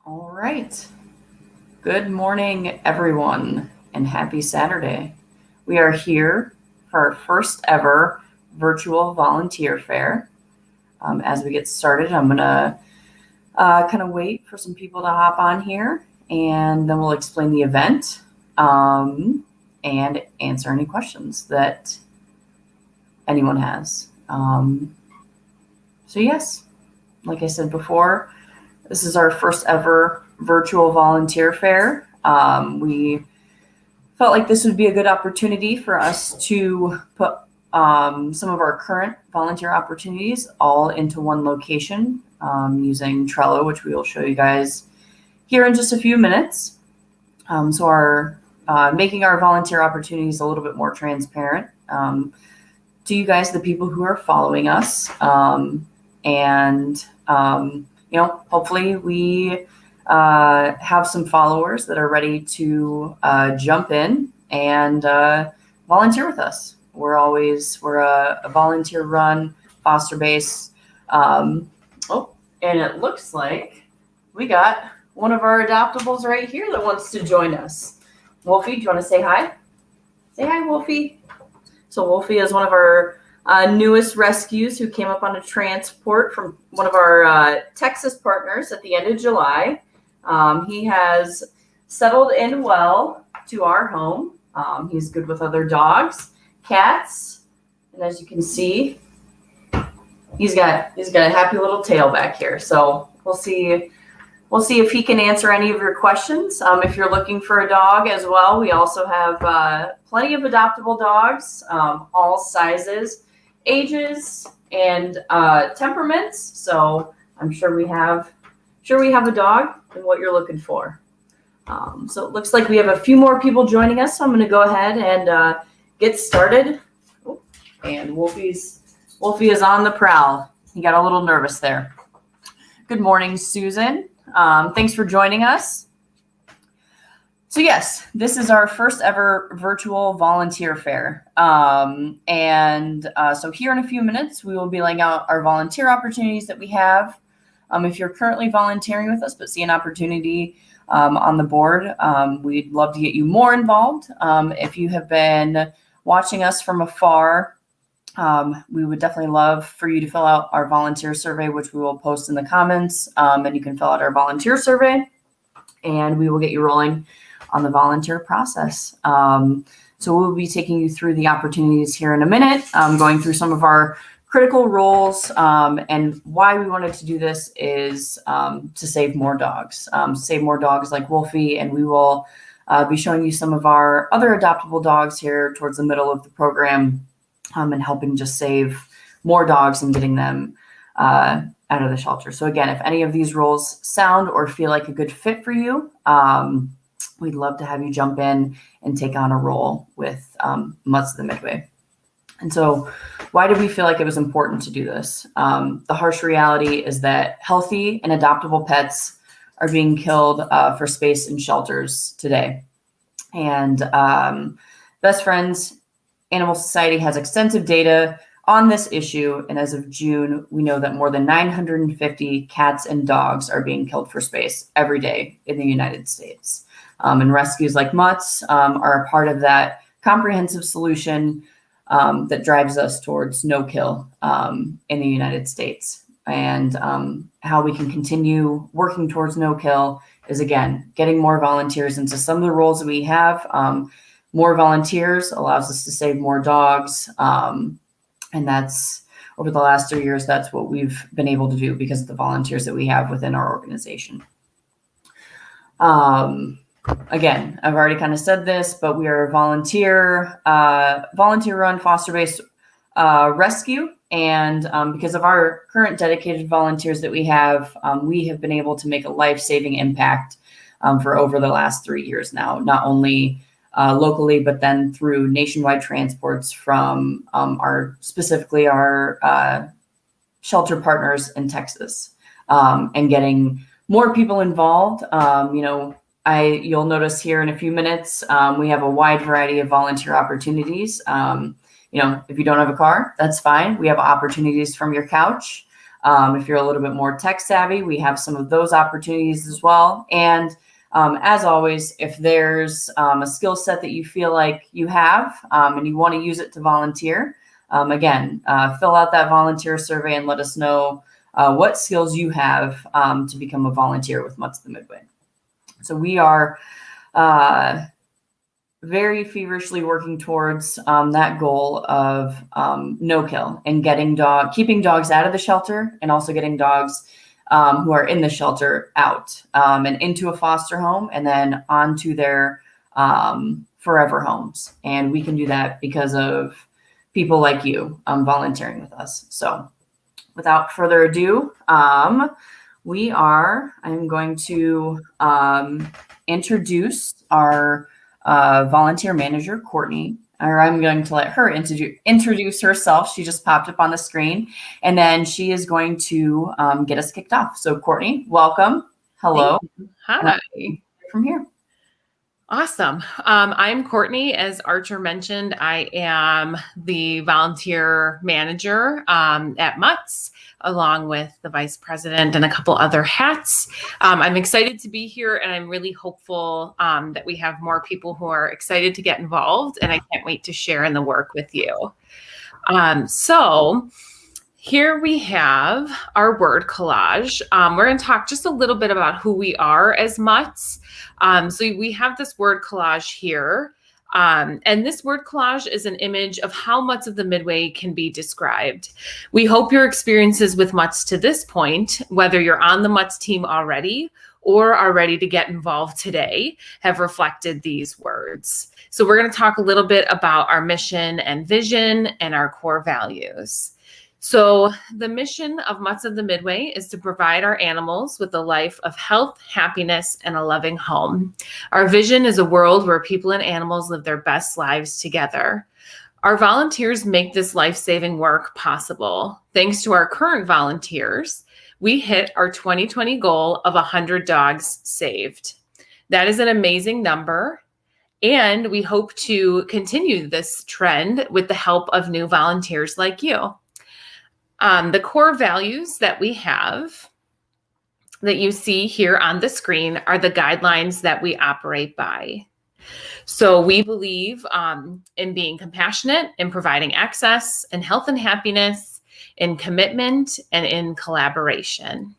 All right. Good morning, everyone, and happy Saturday. We are here for our first ever virtual volunteer fair. As we get started, I'm going to kind of wait for some people to hop on here, and then we'll explain the event and answer any questions that anyone has. So yes, like I said before, this is our first ever virtual volunteer fair. We felt like this would be a good opportunity for us to put some of our current volunteer opportunities all into one location using Trello, which we will show you guys here in just a few minutes. So our making our volunteer opportunities a little bit more transparent to you guys, the people who are following us, hopefully we have some followers that are ready to jump in and volunteer with us. We're a volunteer run foster base. And it looks like we got one of our adoptables right here that wants to join us. Wolfie, do you want to say hi? Say hi, Wolfie. So Wolfie is one of our newest rescues who came up on a transport from one of our Texas partners at the end of July. He has settled in well to our home. He's good with other dogs, cats, and as you can see, he's got a happy little tail back here. So we'll see if he can answer any of your questions. If you're looking for a dog as well, we also have plenty of adoptable dogs, all sizes, ages, and temperaments. So I'm sure we have a dog and what you're looking for. So it looks like we have a few more people joining us. So I'm going to go ahead and get started. And Wolfie is on the prowl. He got a little nervous there. Good morning, Susan. Thanks for joining us. So yes, this is our first ever virtual volunteer fair. So here in a few minutes, we will be laying out our volunteer opportunities that we have. If you're currently volunteering with us but see an opportunity on the board, we'd love to get you more involved. If you have been watching us from afar, we would definitely love for you to fill out our volunteer survey, which we will post in the comments, and you can fill out our volunteer survey and we will get you rolling on the volunteer process. So we'll be taking you through the opportunities here in a minute, going through some of our critical roles, and why we wanted to do this is to save more dogs like Wolfie, and we will be showing you some of our other adoptable dogs here towards the middle of the program, and helping just save more dogs and getting them out of the shelter. So again, if any of these roles sound or feel like a good fit for you, we'd love to have you jump in and take on a role with Mutts of the Midway. And so why did we feel like it was important to do this? The harsh reality is that healthy and adoptable pets are being killed for space in shelters today. And Best Friends Animal Society has extensive data on this issue. And as of June, we know that more than 950 cats and dogs are being killed for space every day in the United States. And rescues like Mutts are a part of that comprehensive solution that drives us towards no kill in the United States. And how we can continue working towards no kill is, again, getting more volunteers into some of the roles that we have. More volunteers allows us to save more dogs. And that's over the last 3 years, that's what we've been able to do because of the volunteers that we have within our organization. Again, I've already kind of said this, but we are a volunteer run foster based rescue. And because of our current dedicated volunteers that we have been able to make a life-saving impact for over the last 3 years now, not only locally, but then through nationwide transports from our shelter partners in Texas, and getting more people involved. You'll notice here in a few minutes, we have a wide variety of volunteer opportunities. If you don't have a car, that's fine. We have opportunities from your couch. If you're a little bit more tech savvy, we have some of those opportunities as well. And as always, if there's a skill set that you feel like you have and you want to use it to volunteer, again, fill out that volunteer survey and let us know what skills you have to become a volunteer with Mutts the Midway. So we are very feverishly working towards that goal of no kill and keeping dogs out of the shelter, and also getting dogs who are in the shelter out and into a foster home and then onto their forever homes. And we can do that because of people like you volunteering with us. So without further ado, I'm going to introduce our volunteer manager, Courtney, or I'm going to let her introduce herself. She just popped up on the screen, and then she is going to get us kicked off. So Courtney, welcome. Hello. Hi. From here. Awesome. I'm Courtney. As Archer mentioned, I am the volunteer manager at Mutts, along with the vice president and a couple other hats. I'm excited to be here, and I'm really hopeful that we have more people who are excited to get involved, and I can't wait to share in the work with you. So here we have our word collage. We're going to talk just a little bit about who we are as Mutts. So we have this word collage here. And this word collage is an image of how Mutts of the Midway can be described. We hope your experiences with Mutts to this point, whether you're on the Mutts team already or are ready to get involved today, have reflected these words. So we're going to talk a little bit about our mission and vision and our core values. So the mission of Mutts of the Midway is to provide our animals with a life of health, happiness, and a loving home. Our vision is a world where people and animals live their best lives together. Our volunteers make this life-saving work possible. Thanks to our current volunteers, we hit our 2020 goal of 100 dogs saved. That is an amazing number, and we hope to continue this trend with the help of new volunteers like you. The core values that we have that you see here on the screen are the guidelines that we operate by. So we believe in being compassionate, in providing access, in health and happiness, in commitment, and in collaboration.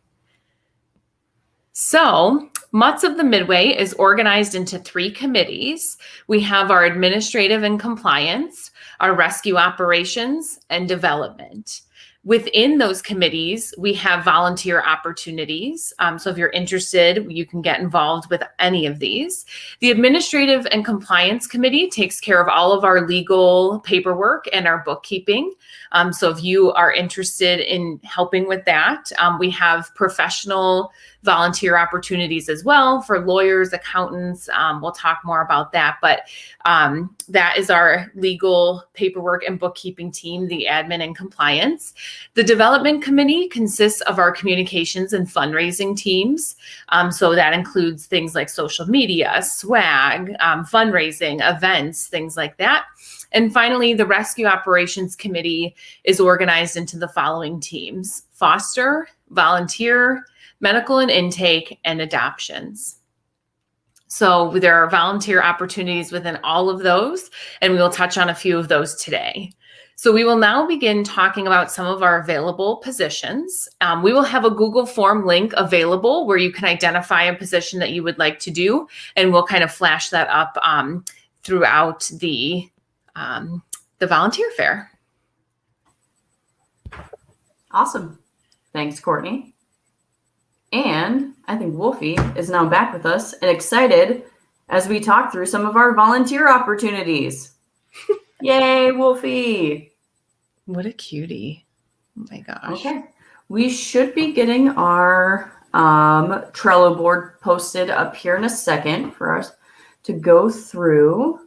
So Mutts of the Midway is organized into 3 committees. We have our administrative and compliance, our rescue operations, and development. Within those committees, we have volunteer opportunities. So if you're interested, you can get involved with any of these. The Administrative and Compliance Committee takes care of all of our legal paperwork and our bookkeeping. So if you are interested in helping with that, we have professional volunteer opportunities as well for lawyers, accountants. We'll talk more about that, but that is our legal paperwork and bookkeeping team, the admin and compliance. The development committee consists of our communications and fundraising teams. So that includes things like social media, swag, fundraising, events, things like that. And finally, the rescue operations committee is organized into the following teams: foster, volunteer, medical and intake, and adoptions. So there are volunteer opportunities within all of those, and we will touch on a few of those today. So we will now begin talking about some of our available positions. We will have a Google form link available where you can identify a position that you would like to do, and we'll kind of flash that up throughout the volunteer fair. Awesome. Thanks, Courtney. And I think Wolfie is now back with us and excited as we talk through some of our volunteer opportunities. Yay, Wolfie. What a cutie. Oh my gosh. Okay. We should be getting our Trello board posted up here in a second for us to go through.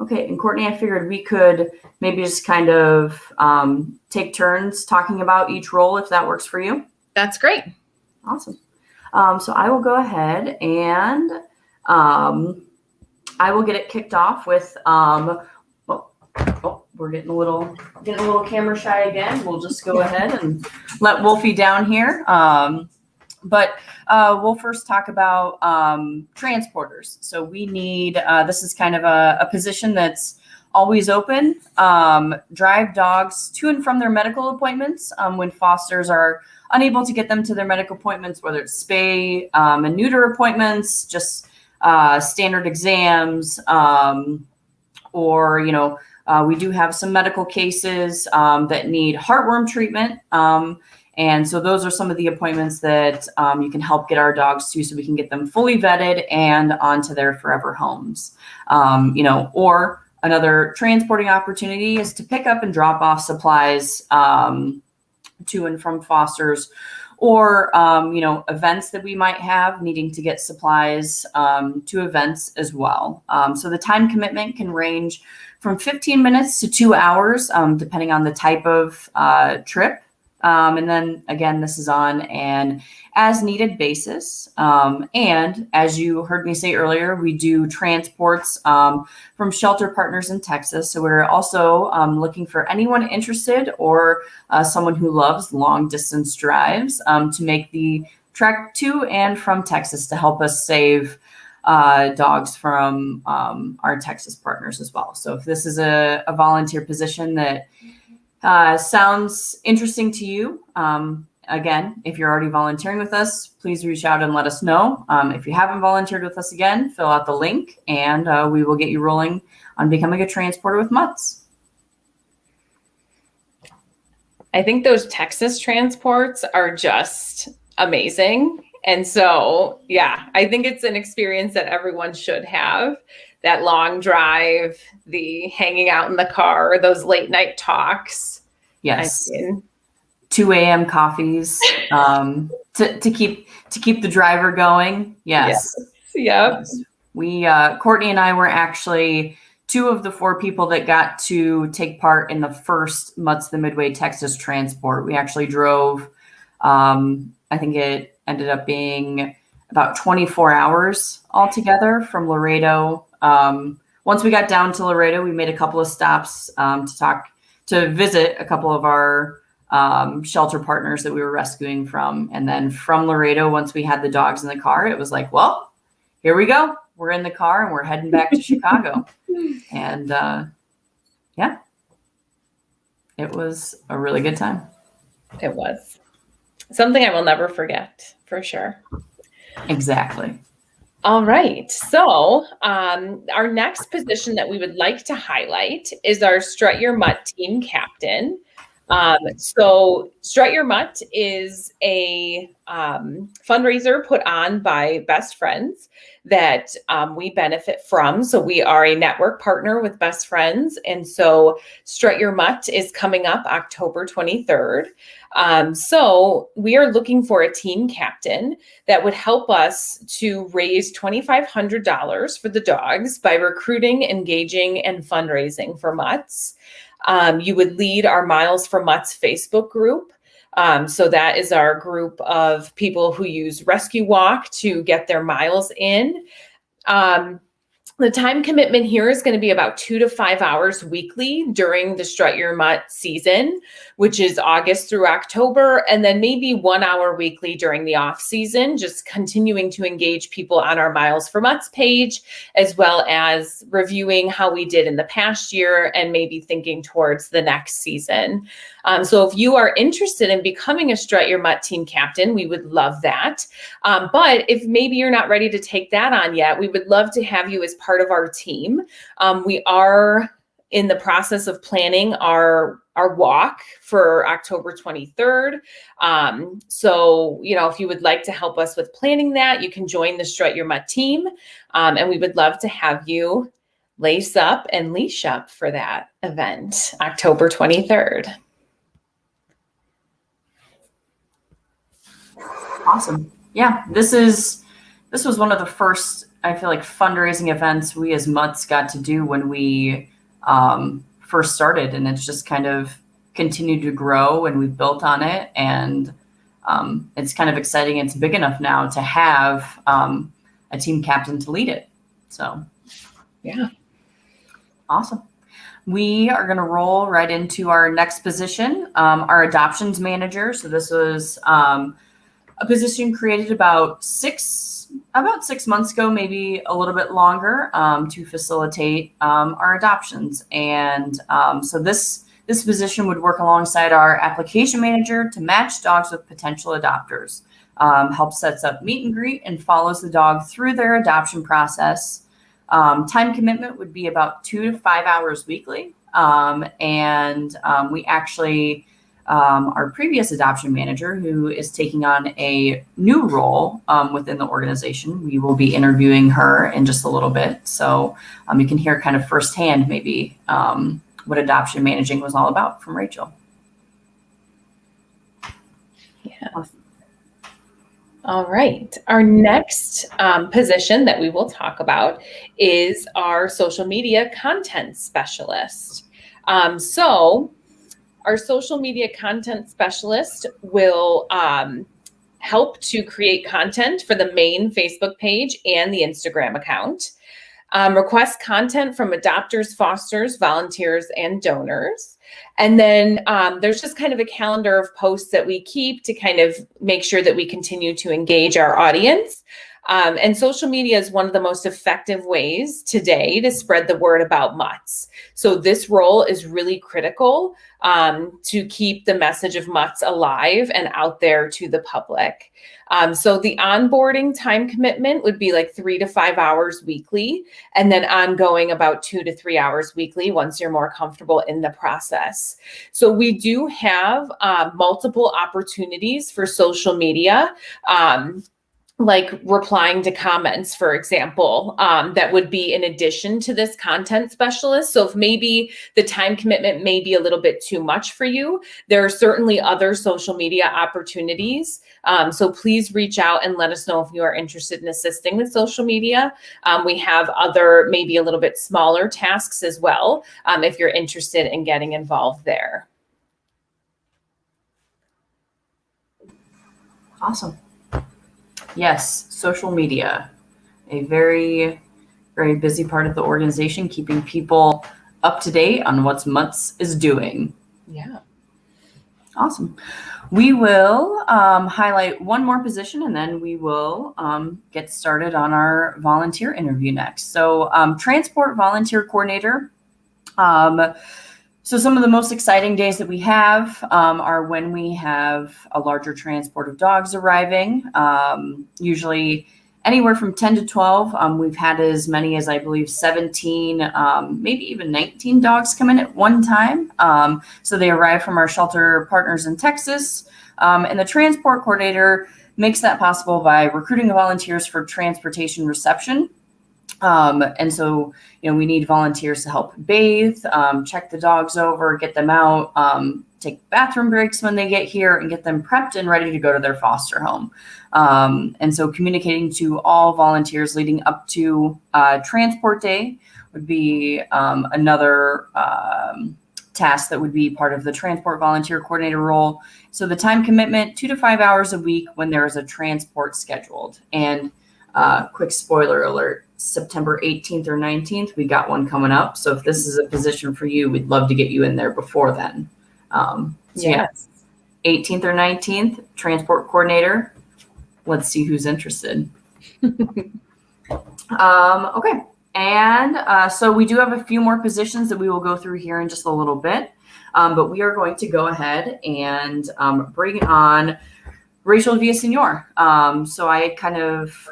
Okay, and Courtney, I figured we could maybe just kind of take turns talking about each role if that works for you. That's great. Awesome. So I will go ahead and I will get it kicked off with, we're getting a little camera shy again. We'll just go ahead and let Wolfie down here. But we'll first talk about transporters. So we need, this is kind of a position that's always open. Drive dogs to and from their medical appointments when fosters are unable to get them to their medical appointments, whether it's spay and neuter appointments, just standard exams, or, we do have some medical cases that need heartworm treatment. And so those are some of the appointments that you can help get our dogs to, so we can get them fully vetted and onto their forever homes. Or another transporting opportunity is to pick up and drop off supplies to and from fosters, or events that we might have needing to get supplies to events as well. So the time commitment can range from 15 minutes to 2 hours, depending on the type of trip. And then again, this is on an as needed basis. And as you heard me say earlier, we do transports from shelter partners in Texas. So we're also looking for anyone interested, or someone who loves long distance drives, to make the trek to and from Texas to help us save dogs from our Texas partners as well. So if this is a volunteer position that sounds interesting to you, again, if you're already volunteering with us, please reach out and let us know. If you haven't volunteered with us, again, fill out the link, and we will get you rolling on becoming a transporter with Mutts. I think those Texas transports are just amazing. And so, yeah, I think it's an experience that everyone should have. That long drive, the hanging out in the car, those late night talks. Yes. 2 a.m. coffees to keep the driver going. Yes. Yep. Yes. We Courtney and I were actually 2 of the 4 people that got to take part in the first Mutts the Midway Texas transport. We actually drove, I think it ended up being about 24 hours altogether from Laredo. Once we got down to Laredo, we made a couple of stops to visit a couple of our shelter partners that we were rescuing from. And then from Laredo, once we had the dogs in the car, it was like, well, here we go. We're in the car and we're heading back to Chicago. And yeah, it was a really good time. It was something I will never forget, for sure. Exactly. All right. So our next position that we would like to highlight is our Strut Your Mutt Team Captain. So Strut Your Mutt is a fundraiser put on by Best Friends that we benefit from. So we are a network partner with Best Friends. And so Strut Your Mutt is coming up October 23rd. So we are looking for a team captain that would help us to raise $2,500 for the dogs by recruiting, engaging, and fundraising for Mutts. You would lead our Miles for Mutts Facebook group. So that is our group of people who use Rescue Walk to get their miles in. The time commitment here is going to be about 2 to 5 hours weekly during the Strut Your Mutt season, which is August through October, and then maybe 1 hour weekly during the off season, just continuing to engage people on our Miles for Mutts page, as well as reviewing how we did in the past year and maybe thinking towards the next season. So if you are interested in becoming a Strut Your Mutt team captain, we would love that. But if maybe you're not ready to take that on yet, we would love to have you as part of our team. We are in the process of planning our walk for October 23rd. So, if you would like to help us with planning that, you can join the Strut Your Mutt team. And we would love to have you lace up and leash up for that event, October 23rd. Awesome. Yeah, this was one of the first, I feel like, fundraising events we as Mutts got to do when we first started, and it's just kind of continued to grow, and we've built on it, and it's kind of exciting. It's big enough now to have a team captain to lead it. So, yeah, awesome. We are going to roll right into our next position, our adoptions manager. So this was a position created about 6 months ago, maybe a little bit longer, to facilitate our adoptions. And so this position would work alongside our application manager to match dogs with potential adopters, help sets up meet and greet, and follows the dog through their adoption process. Time commitment would be about 2 to 5 hours weekly. We actually, our previous adoption manager, who is taking on a new role within the organization, we will be interviewing her in just a little bit. So you can hear kind of firsthand maybe what adoption managing was all about from Rachel. Yeah. Awesome. All right. Our next position that we will talk about is our social media content specialist. So our social media content specialist will help to create content for the main Facebook page and the Instagram account, request content from adopters, fosters, volunteers, and donors. And then there's just kind of a calendar of posts that we keep to kind of make sure that we continue to engage our audience. And social media is one of the most effective ways today to spread the word about Mutts. So this role is really critical to keep the message of Mutts alive and out there to the public. So the onboarding time commitment would be like 3 to 5 hours weekly, and then ongoing about 2 to 3 hours weekly once you're more comfortable in the process. So we do have multiple opportunities for social media. Like replying to comments, for example, that would be in addition to this content specialist. So if maybe the time commitment may be a little bit too much for you, there are certainly other social media opportunities. So please reach out and let us know if you are interested in assisting with social media. We have other, maybe a little bit smaller tasks as well, if you're interested in getting involved there. Awesome. Yes, social media, a very, very busy part of the organization, keeping people up to date on what Mutts is doing. Yeah. Awesome. We will highlight one more position, and then we will get started on our volunteer interview next. So transport volunteer coordinator. So some of the most exciting days that we have are when we have a larger transport of dogs arriving, usually anywhere from 10 to 12. We've had as many as, I believe, 17, maybe even 19 dogs come in at one time. So they arrive from our shelter partners in Texas. And the transport coordinator makes that possible by recruiting volunteers for transportation reception. And so, we need volunteers to help bathe, check the dogs over, get them out, take bathroom breaks when they get here, and get them prepped and ready to go to their foster home. And so communicating to all volunteers leading up to transport day would be another task that would be part of the transport volunteer coordinator role. So the time commitment, 2 to 5 hours a week when there is a transport scheduled. And quick spoiler alert, September 18th or 19th, we got one coming up. So if this is a position for you, we'd love to get you in there before then. Yes, 18th or 19th, transport coordinator. Let's see who's interested. Okay. And so we do have a few more positions that we will go through here in just a little bit. But we are going to go ahead and bring on Rachel Villasenor. So I kind of,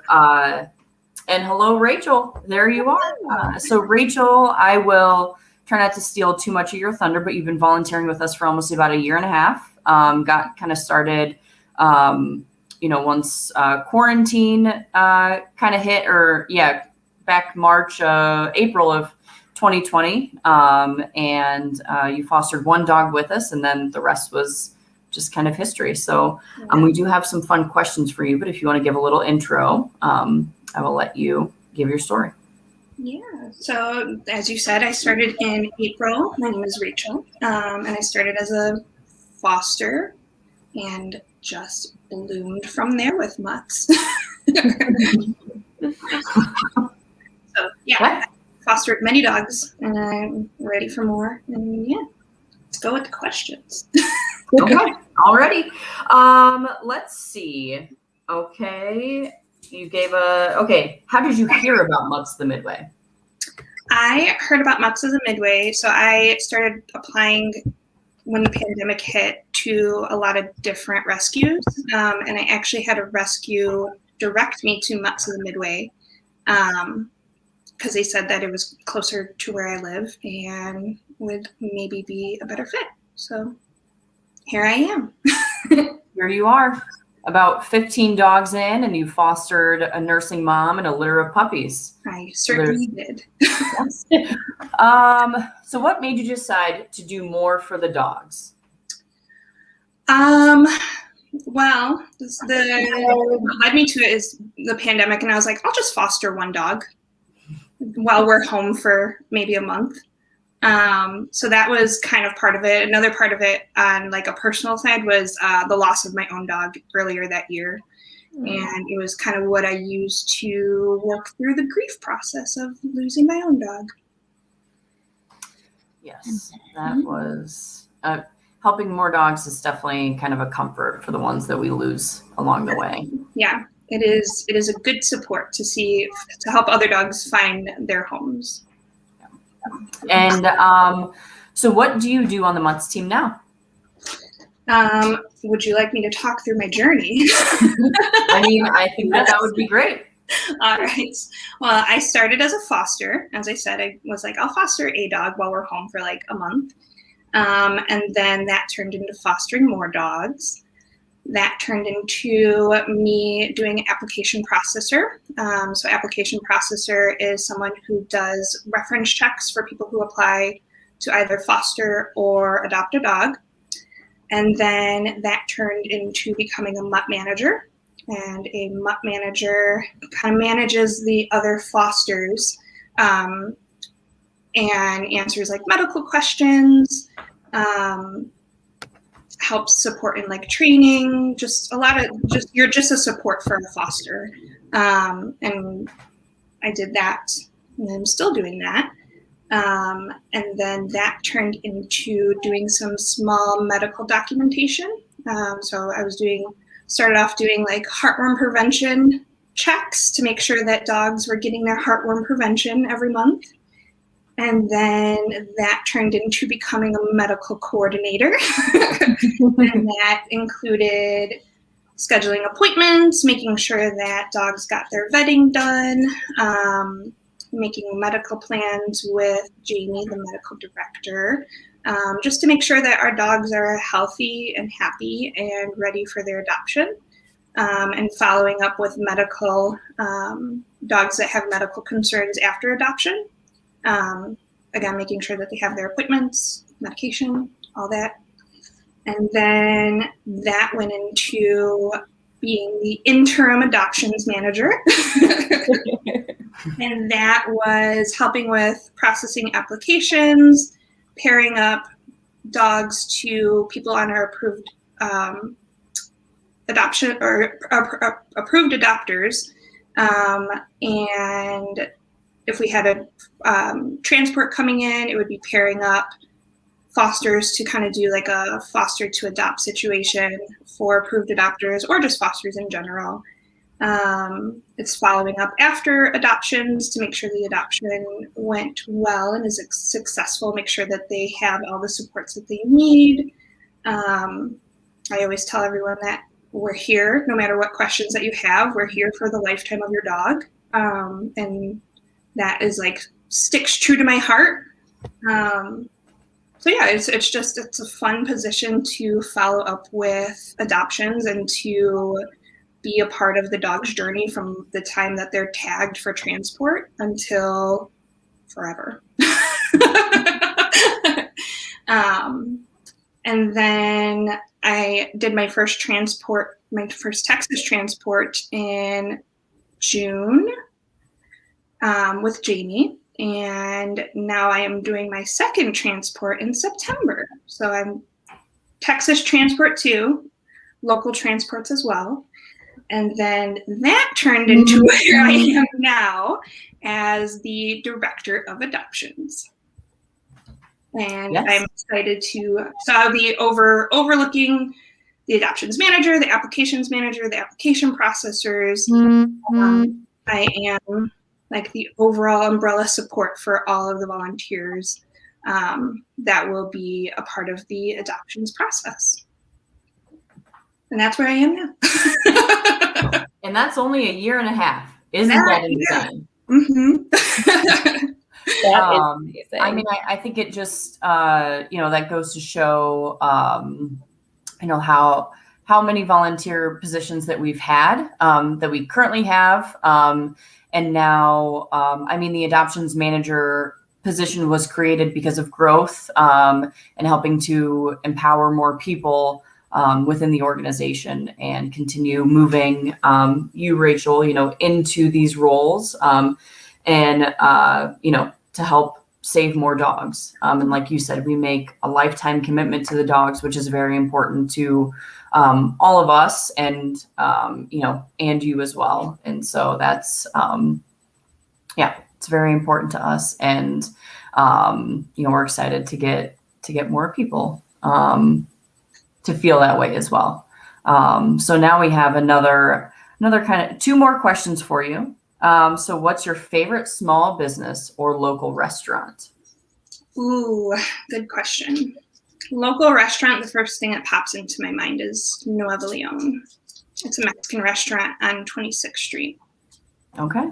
and hello, Rachel, there you are. So Rachel, I will try not to steal too much of your thunder, but you've been volunteering with us for almost about 1.5 years. Got kind of started, once quarantine kind of hit, or back April of 2020. And you fostered one dog with us, and then the rest was just kind of history. So we do have some fun questions for you, but if you want to give a little intro, I will let you give your story. Yeah, so as you said, I started in April. My name is Rachel, and I started as a foster and just bloomed from there with Mutts. So yeah, fostered many dogs, and I'm ready for more. And yeah, let's go with the questions. Okay, already. Let's see. Okay, you gave okay. How did you hear about Mutts the Midway? I heard about Mutts as a midway, so I started applying when the pandemic hit to a lot of different rescues, and I actually had a rescue direct me to Mutts as a midway because they said that it was closer to where I live and would maybe be a better fit. So here I am. Here you are, about 15 dogs in, and you fostered a nursing mom and a litter of puppies. I certainly did. So what made you decide to do more for the dogs? Well, what led me to it is the pandemic, and I was like, I'll just foster one dog while we're home for maybe a month. So that was kind of part of it. Another part of it on like a personal side was the loss of my own dog earlier that year. And it was kind of what I used to work through the grief process of losing my own dog. Yes, that was helping more dogs is definitely kind of a comfort for the ones that we lose along the way. Yeah, it is a good support to help other dogs find their homes. And so what do you do on the Mutts team now? Would you like me to talk through my journey? I mean, I think that would be great. All right. Well, I started as a foster. As I said, I was like, I'll foster a dog while we're home for like a month. And then that turned into fostering more dogs. That turned into me doing an application processor. So application processor is someone who does reference checks for people who apply to either foster or adopt a dog. And then that turned into becoming a mutt manager. And a mutt manager kind of manages the other fosters and answers like medical questions, helps support in like training, you're just a support for a foster. And I did that, and I'm still doing that. And then that turned into doing some small medical documentation. So I started off doing like heartworm prevention checks to make sure that dogs were getting their heartworm prevention every month. And then that turned into becoming a medical coordinator. And that included scheduling appointments, making sure that dogs got their vetting done, making medical plans with Jamie, the medical director, just to make sure that our dogs are healthy and happy and ready for their adoption, and following up with medical dogs that have medical concerns after adoption. Again, making sure that they have their appointments, medication, all that. And then that went into being the interim adoptions manager. And that was helping with processing applications, pairing up dogs to people on our approved adoption or approved adopters. And if we had a transport coming in, it would be pairing up fosters to kind of do like a foster to adopt situation for approved adopters or just fosters in general. It's following up after adoptions to make sure the adoption went well and is successful, make sure that they have all the supports that they need. I always tell everyone that we're here, no matter what questions that you have, we're here for the lifetime of your dog. And that is like sticks true to my heart. So yeah, it's a fun position to follow up with adoptions and to be a part of the dog's journey from the time that they're tagged for transport until forever. And then I did my first Texas transport in June with Jamie. And now I am doing my second transport in September. So I'm Texas transport too, local transports as well. And then that turned into where I am now as the director of adoptions. And Yes. I'm excited to, so I'll be overlooking the adoptions manager, the applications manager, the application processors. I am like the overall umbrella support for all of the volunteers that will be a part of the adoptions process. And that's where I am now. And that's only a year and a half. Isn't that insane? Mm-hmm. That is amazing. I mean, I think it just, that goes to show, how many volunteer positions that we've had, that we currently have. And now, the adoptions manager position was created because of growth and helping to empower more people within the organization and continue moving you, Rachel, into these roles and to help save more dogs. And like you said, we make a lifetime commitment to the dogs, which is very important to all of us and you as well. And so that's, it's very important to us. And, we're excited to get more people to feel that way as well. So now we have another kind of 2 more questions for you. So what's your favorite small business or local restaurant? Ooh, good question. Local restaurant, the first thing that pops into my mind is Nueva Leon. It's a Mexican restaurant on 26th Street. Okay.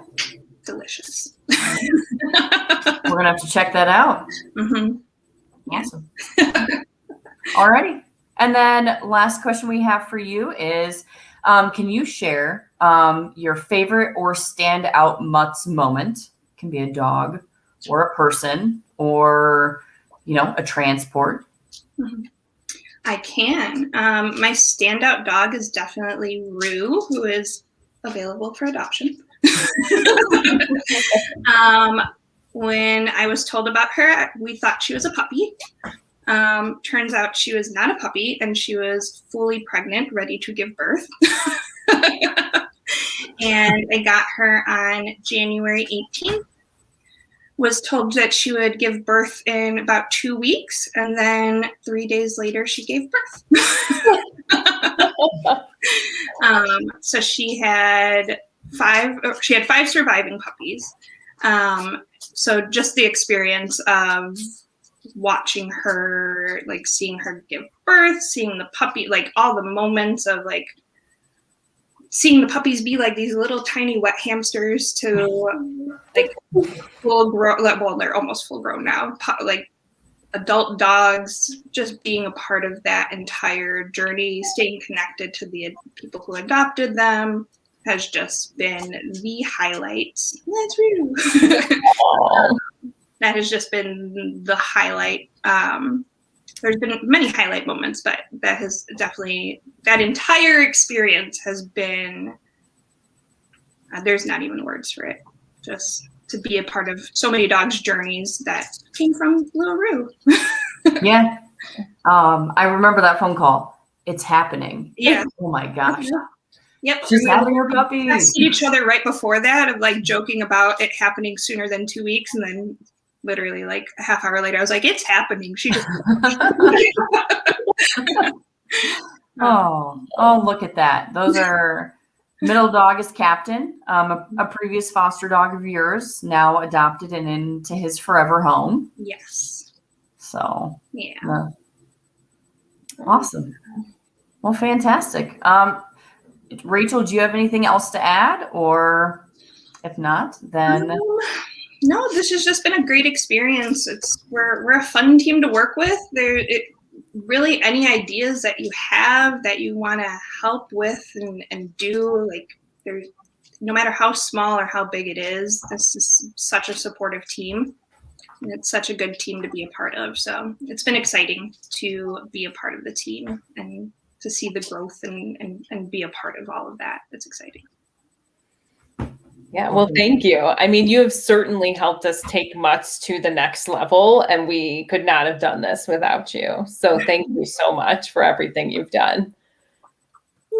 Delicious. We're going to have to check that out. Mm-hmm. Awesome. Alrighty. And then last question we have for you is, can you share your favorite or standout Mutts moment? It can be a dog or a person or, a transport. Mm-hmm. I can. My standout dog is definitely Rue, who is available for adoption. When I was told about her, we thought she was a puppy. Turns out she was not a puppy, and she was fully pregnant, ready to give birth. And I got her on January 18th. Was told that she would give birth in about 2 weeks, and then 3 days later, she gave birth. So she had 5 surviving puppies. So just the experience of watching her, like seeing her give birth, seeing the puppy, like all the moments of like seeing the puppies be like these little tiny wet hamsters to like full grown, well, they're almost full grown now, like adult dogs, just being a part of that entire journey, staying connected to the people who adopted them has just been the highlight. That's real. That has just been the highlight. There's been many highlight moments, but that has definitely, that entire experience has been, there's not even words for it. Just to be a part of so many dogs' journeys that came from little Rue. Yeah. I remember that phone call. It's happening. Yeah. Oh my gosh. Yep. She's having her puppies. I see each other right before that of like joking about it happening sooner than 2 weeks. And then literally like a half hour later, I was like, it's happening. She just. Oh, look at that. Those are middle dog is Captain, a previous foster dog of yours, now adopted and into his forever home. Yes. So, yeah. Awesome. Well, fantastic. Rachel, do you have anything else to add? Or if not, then. No, this has just been a great experience. We're a fun team to work with. Really any ideas that you have that you want to help with and do, like there's no matter how small or how big it is, this is such a supportive team. And it's such a good team to be a part of. So it's been exciting to be a part of the team and to see the growth and be a part of all of that. It's exciting. Yeah, well, thank you. I mean, you have certainly helped us take Mutts to the next level, and we could not have done this without you. So thank you so much for everything you've done.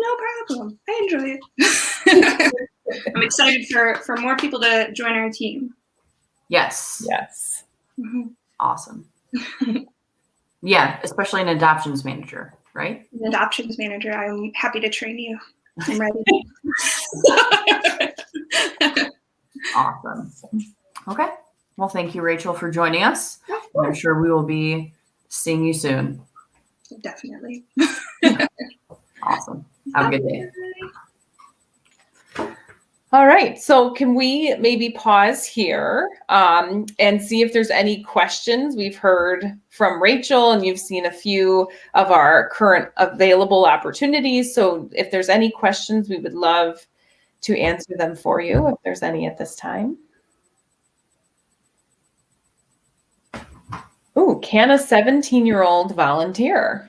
No problem. I enjoy it. I'm excited for more people to join our team. Yes. Yes. Mhm. Awesome. Yeah, especially an adoptions manager, right? An adoptions manager. I'm happy to train you. I'm ready. Awesome. Okay. Well, thank you, Rachel, for joining us. And I'm sure we will be seeing you soon. Definitely. Awesome. Have a good day. All right. So can we maybe pause here and see if there's any questions? We've heard from Rachel and you've seen a few of our current available opportunities. So if there's any questions, we would love to answer them for you if there's any at this time. Ooh, can a 17-year-old volunteer?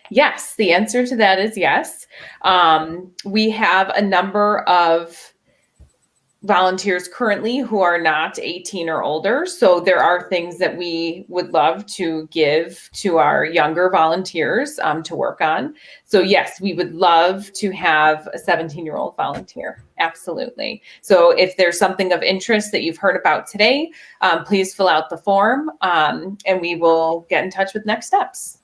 Yes, the answer to that is yes. We have a number of volunteers currently who are not 18 or older. So there are things that we would love to give to our younger volunteers to work on. So yes, we would love to have a 17-year-old volunteer. Absolutely. So if there's something of interest that you've heard about today, please fill out the form and we will get in touch with next steps.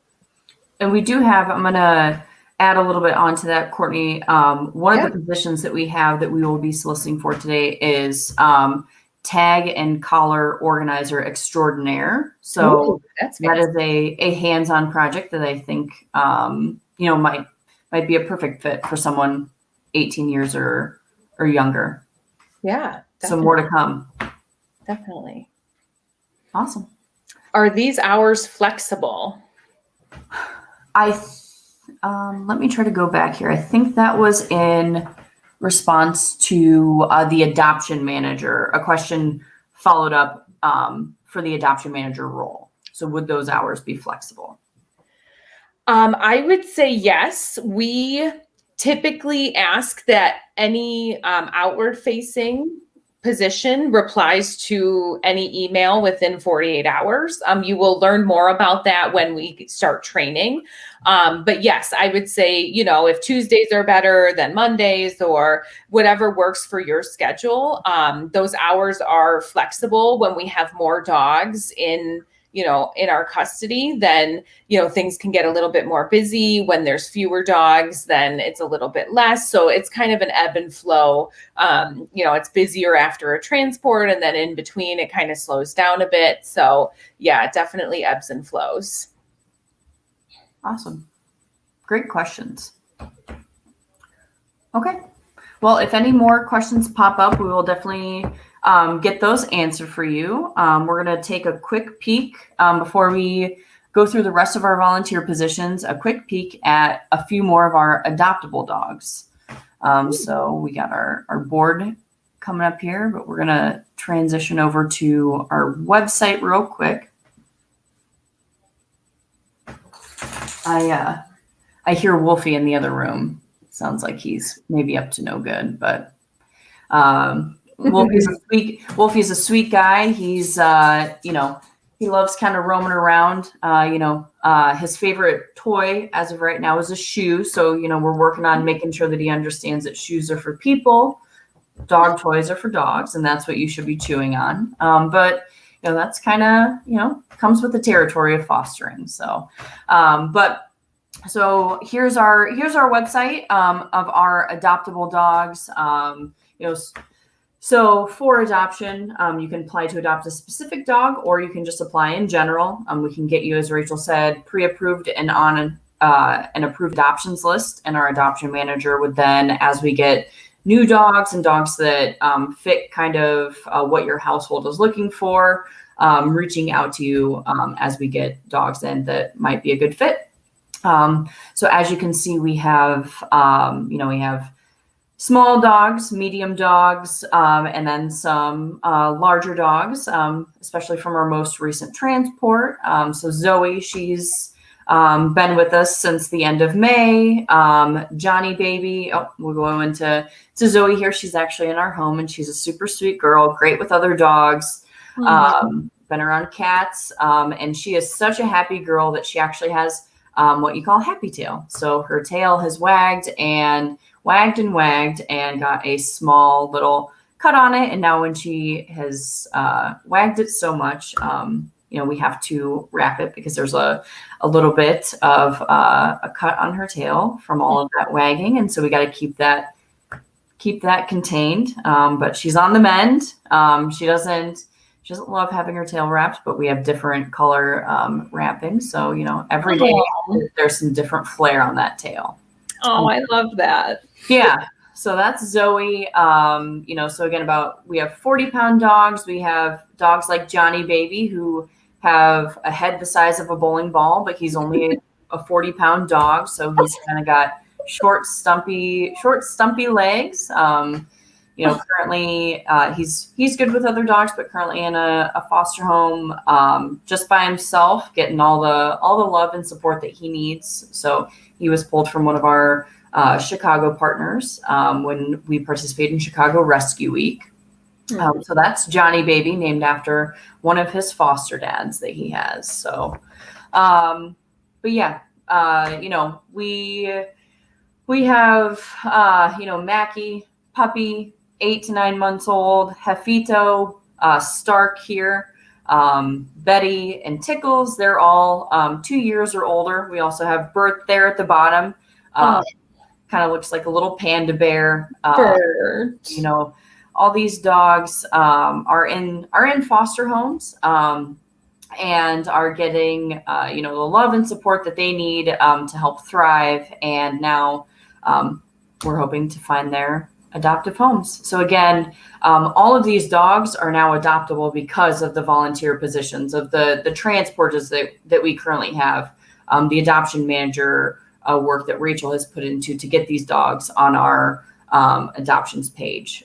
And we do have, I'm going to add a little bit onto that, Courtney. One of the positions that we have that we will be soliciting for today is tag and collar organizer extraordinaire. So that is a hands-on project that I think, might be a perfect fit for someone 18 years or younger. Yeah. Definitely. So more to come. Definitely. Awesome. Are these hours flexible? Let me try to go back here. I think that was in response to the adoption manager, a question followed up for the adoption manager role. So would those hours be flexible? I would say yes. We typically ask that any outward facing position replies to any email within 48 hours. You will learn more about that when we start training. But yes, I would say, if Tuesdays are better than Mondays or whatever works for your schedule, those hours are flexible. When we have more dogs in our custody, then, things can get a little bit more busy. When there's fewer dogs, then it's a little bit less. So it's kind of an ebb and flow. It's busier after a transport, and then in between it kind of slows down a bit. So yeah, it definitely ebbs and flows. Awesome. Great questions. Okay. Well, if any more questions pop up, we will definitely get those answered for you. We're going to take a quick peek before we go through the rest of our volunteer positions, a quick peek at a few more of our adoptable dogs. So we got our board coming up here, but we're going to transition over to our website real quick. I hear Wolfie in the other room. Sounds like he's maybe up to no good, but Wolfie's a sweet guy. He's he loves kind of roaming around. His favorite toy as of right now is a shoe. So we're working on making sure that he understands that shoes are for people, dog toys are for dogs, and that's what you should be chewing on. But that's kind of comes with the territory of fostering. So, So here's our website of our adoptable dogs. So for adoption, you can apply to adopt a specific dog, or you can just apply in general. We can get you, as Rachel said, pre-approved and on an approved adoptions list. And our adoption manager would then, as we get new dogs and dogs that fit kind of what your household is looking for, reaching out to you as we get dogs in that might be a good fit. So as you can see, we have, we have small dogs, medium dogs, and then some larger dogs, especially from our most recent transport. So Zoe, she's been with us since the end of May. Johnny baby, we'll go into Zoe here. She's actually in our home, and she's a super sweet girl, great with other dogs. Been around cats, and she is such a happy girl that she actually has what you call happy tail. So her tail has wagged and wagged and wagged and got a small little cut on it. And now when she has wagged it so much, we have to wrap it because there's a little bit of a cut on her tail from all of that wagging. And so we got to keep that contained. But she's on the mend. She doesn't love having her tail wrapped, but we have different color wrapping. So, every day there's some different flair on that tail. Oh, I love that. Yeah. So that's Zoe. So again, we have 40-pound dogs. We have dogs like Johnny Baby who have a head the size of a bowling ball, but he's only a 40-pound dog. So he's kind of got short, stumpy legs. Currently he's good with other dogs, but currently in a foster home, just by himself, getting all the love and support that he needs. So he was pulled from one of our Chicago partners when we participated in Chicago Rescue Week. So that's Johnny Baby, named after one of his foster dads that he has. So, but yeah, we have Mackie, puppy, 8 to 9 months old, Hefito, Stark here, Betty and Tickles. They're all 2 years or older. We also have Bert there at the bottom. Kind of looks like a little panda bear. Bert. All these dogs are in foster homes and are getting the love and support that they need to help thrive. And now we're hoping to find their adoptive homes. So again, all of these dogs are now adoptable because of the volunteer positions of the transporters that we currently have, the adoption manager work that Rachel has put into to get these dogs on our adoptions page,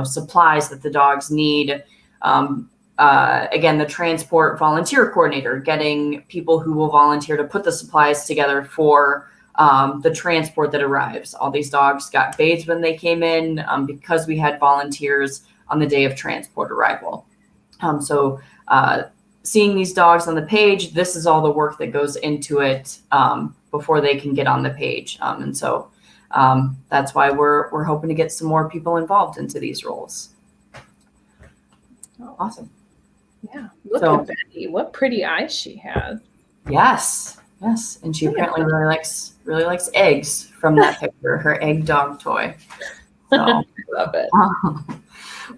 supplies that the dogs need. Again, the transport volunteer coordinator, getting people who will volunteer to put the supplies together for the transport that arrives. All these dogs got bathed when they came in because we had volunteers on the day of transport arrival. So seeing these dogs on the page, this is all the work that goes into it before they can get on the page. And so that's why we're hoping to get some more people involved into these roles. Awesome. Yeah. Look at Betty. What pretty eyes she has. Yes. And she apparently really likes eggs from that picture, her egg dog toy. So I love it.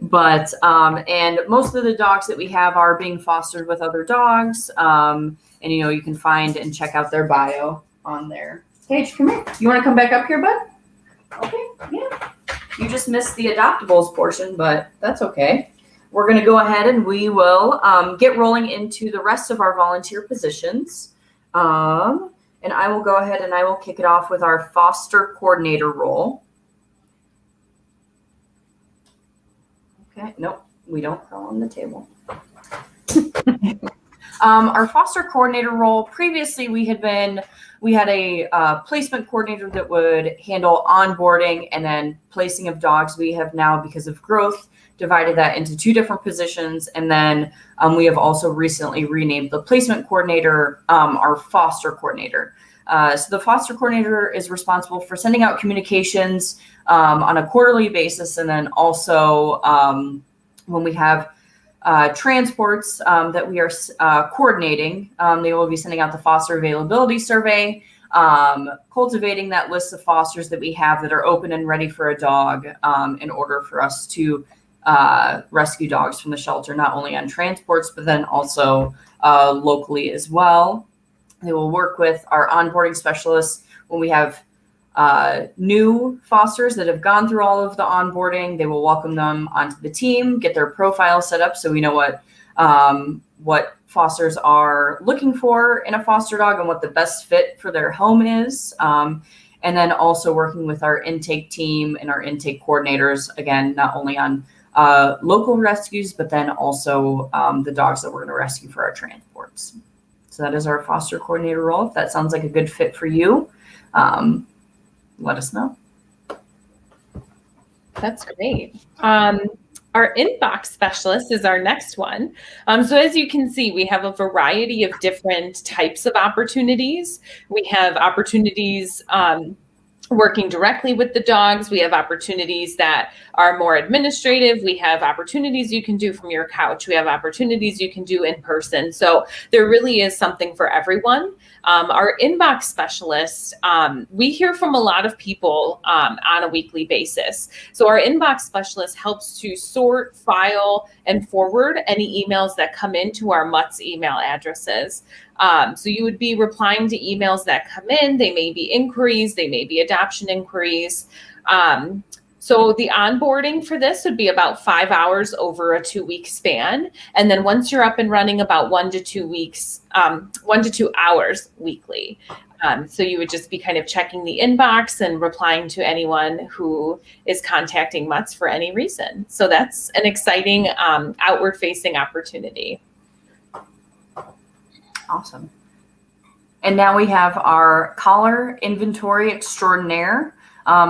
But and most of the dogs that we have are being fostered with other dogs. And you can find and check out their bio on there. Paige, come here. You want to come back up here, bud? Okay, yeah. You just missed the adoptables portion, but that's okay. We're going to go ahead and we will get rolling into the rest of our volunteer positions. And I will go ahead and I will kick it off with our foster coordinator role. Okay, nope, we don't go on the table. Our foster coordinator role, previously we had a placement coordinator that would handle onboarding and then placing of dogs. We have now, because of growth, divided that into 2 different positions. And then we have also recently renamed the placement coordinator our foster coordinator. So the foster coordinator is responsible for sending out communications on a quarterly basis. And then also when we have transports that we are coordinating, they will be sending out the foster availability survey, cultivating that list of fosters that we have that are open and ready for a dog in order for us to rescue dogs from the shelter, not only on transports, but then also locally as well. They will work with our onboarding specialists when we have new fosters that have gone through all of the onboarding. They will welcome them onto the team, get their profile set up so we know what fosters are looking for in a foster dog and what the best fit for their home is. And then also working with our intake team and our intake coordinators, again, not only on local rescues, but then also the dogs that we're going to rescue for our transports. So that is our foster coordinator role. If that sounds like a good fit for you, let us know. That's great. Our inbox specialist is our next one. So as you can see, we have a variety of different types of opportunities. We have opportunities working directly with the dogs. We have opportunities that are more administrative. We have opportunities you can do from your couch. We have opportunities you can do in person. So there really is something for everyone. Our inbox specialist, we hear from a lot of people on a weekly basis. So our inbox specialist helps to sort, file, and forward any emails that come into our Mutts email addresses. So you would be replying to emails that come in. They may be inquiries, they may be adoption inquiries. So the onboarding for this would be about 5 hours over a 2-week span. And then once you're up and running, about 1 to 2 weeks, 1 to 2 hours weekly. So you would just be kind of checking the inbox and replying to anyone who is contacting Mutts for any reason. So that's an exciting outward facing opportunity. Awesome. And now we have our collar inventory extraordinaire.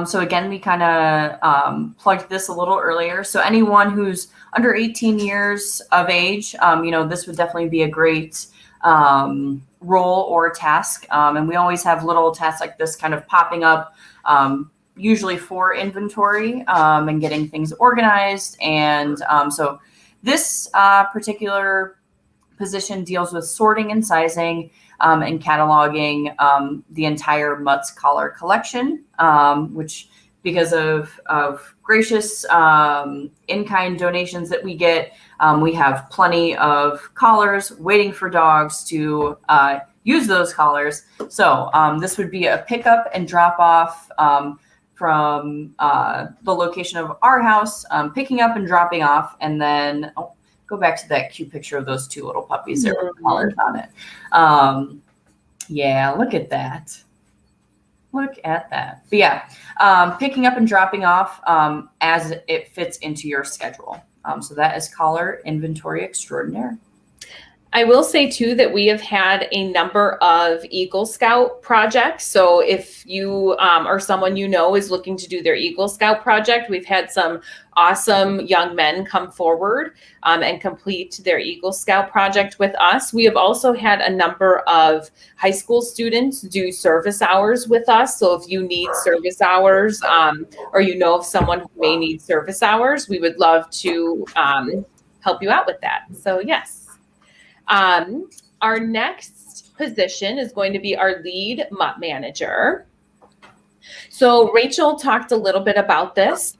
So again, we kind of plugged this a little earlier. So anyone who's under 18 years of age, this would definitely be a great role or task. And we always have little tasks like this kind of popping up, usually for inventory and getting things organized. And so this particular position deals with sorting and sizing and cataloging the entire Mutts collar collection, which because of gracious in-kind donations that we get, we have plenty of collars waiting for dogs to use those collars. So this would be a pickup and drop off from the location of our house, picking up and dropping off, and then go back to that cute picture of those two little puppies there with collars on it. Yeah, look at that. Look at that. But yeah, picking up and dropping off as it fits into your schedule. So that is collar inventory extraordinaire. I will say too that we have had a number of Eagle Scout projects. So if you or someone you know is looking to do their Eagle Scout project, we've had some awesome young men come forward and complete their Eagle Scout project with us. We have also had a number of high school students do service hours with us. So if you need service hours or you know of someone who may need service hours, we would love to help you out with that. So yes. Our next position is going to be our lead Mutt manager. So Rachel talked a little bit about this,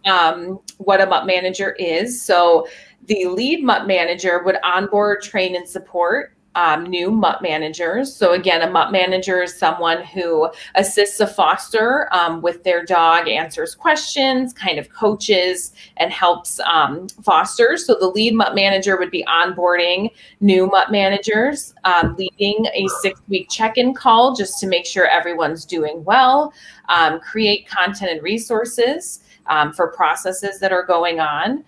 what a Mutt manager is. So the lead Mutt manager would onboard, train, and support new Mutt managers. So again, a Mutt manager is someone who assists a foster with their dog, answers questions, kind of coaches and helps fosters. So the lead Mutt manager would be onboarding new Mutt managers, leading a 6-week check-in call just to make sure everyone's doing well, create content and resources for processes that are going on.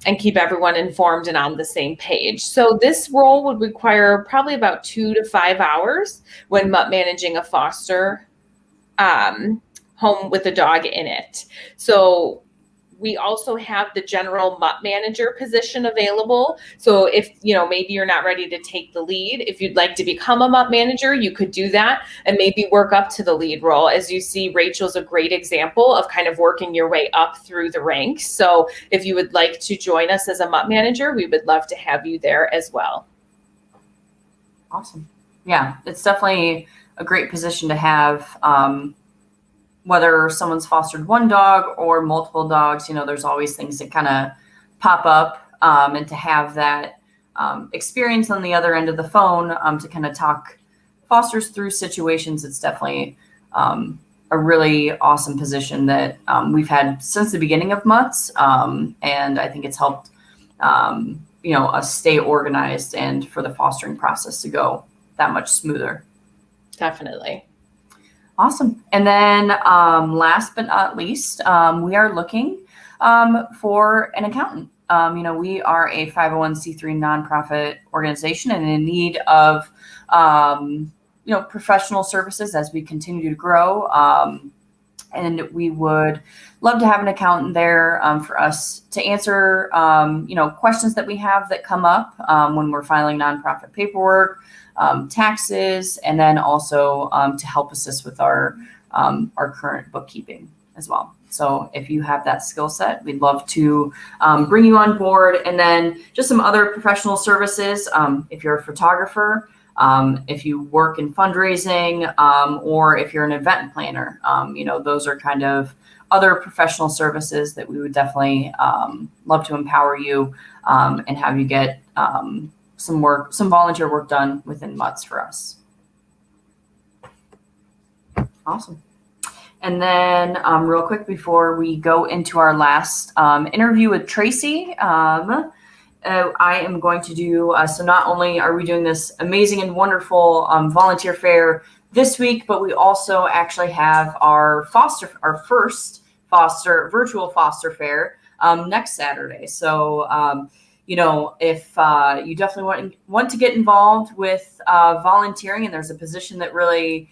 And keep everyone informed and on the same page. So this role would require probably about 2 to 5 hours when Mutt managing a foster home with a dog in it. So we also have the general Mutt manager position available. So if, maybe you're not ready to take the lead, if you'd like to become a Mutt manager, you could do that and maybe work up to the lead role. As you see, Rachel's a great example of kind of working your way up through the ranks. So if you would like to join us as a Mutt manager, we would love to have you there as well. Awesome. Yeah, it's definitely a great position to have. Whether someone's fostered one dog or multiple dogs, there's always things that kind of pop up, and to have that experience on the other end of the phone to kind of talk fosters through situations, it's definitely a really awesome position that we've had since the beginning of Mutts, and I think it's helped us stay organized and for the fostering process to go that much smoother. Definitely. Awesome. And then last but not least, we are looking for an accountant. We are a 501c3 nonprofit organization and in need of, professional services as we continue to grow. And we would love to have an accountant there for us to answer, questions that we have that come up when we're filing nonprofit paperwork, taxes, and then also to help assist with our current bookkeeping as well. So if you have that skill set, we'd love to bring you on board. And then just some other professional services. If you're a photographer, if you work in fundraising, or if you're an event planner, those are kind of other professional services that we would definitely love to empower you and have you get some volunteer work done within Mutts for us. Awesome. And then real quick before we go into our last interview with Tracy, I am going to do, so not only are we doing this amazing and wonderful volunteer fair this week, but we also actually have our first virtual foster fair next Saturday. So, if you definitely want to get involved with volunteering and there's a position that really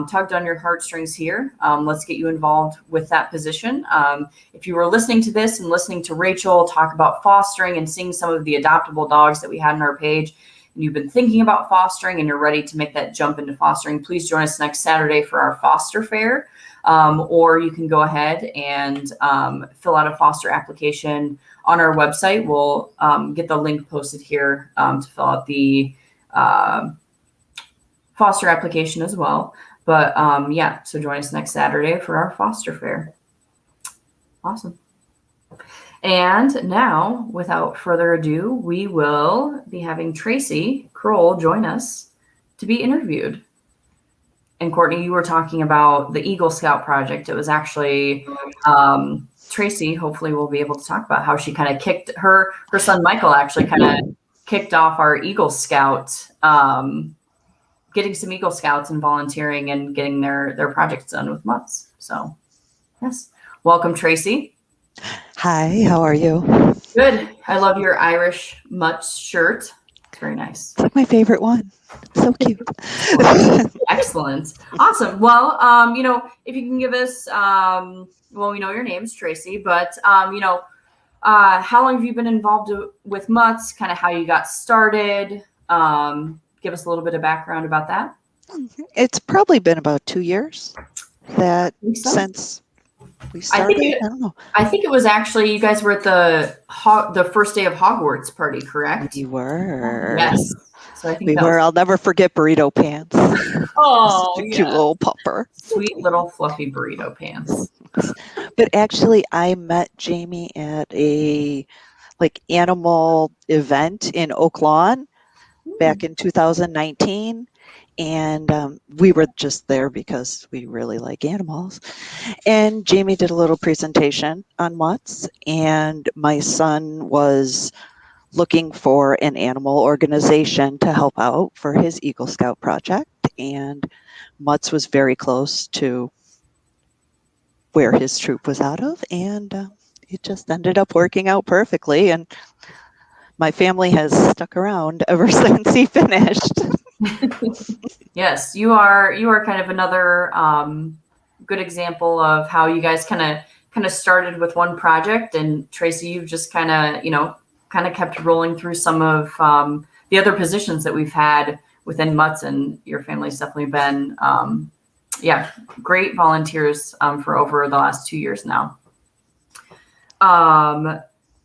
tugged on your heartstrings here, let's get you involved with that position. If you were listening to this and listening to Rachel talk about fostering and seeing some of the adoptable dogs that we had on our page, and you've been thinking about fostering and you're ready to make that jump into fostering, please join us next Saturday for our foster fair. Or you can go ahead and fill out a foster application on our website. We'll get the link posted here to fill out the foster application as well. But so join us next Saturday for our foster fair. Awesome. And now, without further ado, we will be having Tracy Kroll join us to be interviewed. And Courtney, you were talking about the Eagle Scout project. It was actually Tracy, hopefully we'll be able to talk about how she kind of kicked her son Michael actually kind of kicked off our Eagle Scout, getting some Eagle Scouts and volunteering and getting their projects done with Mutts. So yes, welcome Tracy. Hi, how are you? Good. I love your Irish Mutts shirt. It's very nice. It's like my favorite one. So cute. Excellent. Awesome. Well, if you can give us, we know your name's Tracy, but, how long have you been involved with Mutts, kind of how you got started? Give us a little bit of background about that. It's probably been about 2 years since we started. I don't know. I think it was actually, you guys were at the first day of Hogwarts party, correct? We were. Yes. So I think we were. I'll never forget Burrito Pants. Oh, cute little pupper. Sweet little fluffy Burrito Pants. But actually, I met Jamie at a animal event in Oak Lawn back in 2019. And we were just there because we really like animals. And Jamie did a little presentation on Mutts, and my son was looking for an animal organization to help out for his Eagle Scout project. And Mutts was very close to where his troop was out of, and it just ended up working out perfectly. And my family has stuck around ever since he finished. Yes, you are kind of another good example of how you guys kind of started with one project, and Tracy, you've just kind of kept rolling through some of the other positions that we've had within Mutts, and your family's definitely been great volunteers for over the last 2 years now.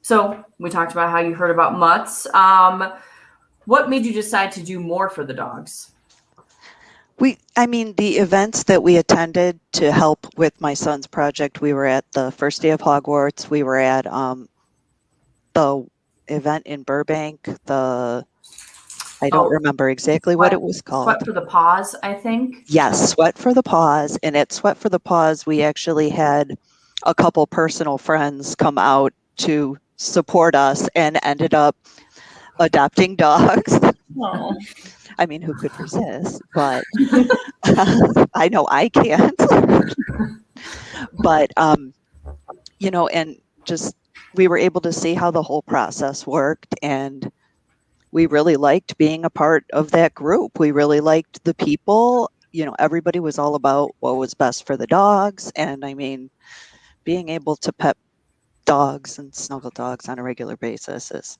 So we talked about how you heard about Mutts. What made you decide to do more for the dogs? The events that we attended to help with my son's project, we were at the first day of Hogwarts. We were at the event in Burbank. I don't remember exactly what it was called. Sweat for the Paws, I think. Yes, Sweat for the Paws. And at Sweat for the Paws, we actually had a couple personal friends come out to support us and ended up adopting dogs. Oh. Who could resist? But I know I can't. But, and just we were able to see how the whole process worked, and we really liked being a part of that group. We really liked the people. everybody was all about what was best for the dogs. And I mean, being able to pet dogs and snuggle dogs on a regular basis is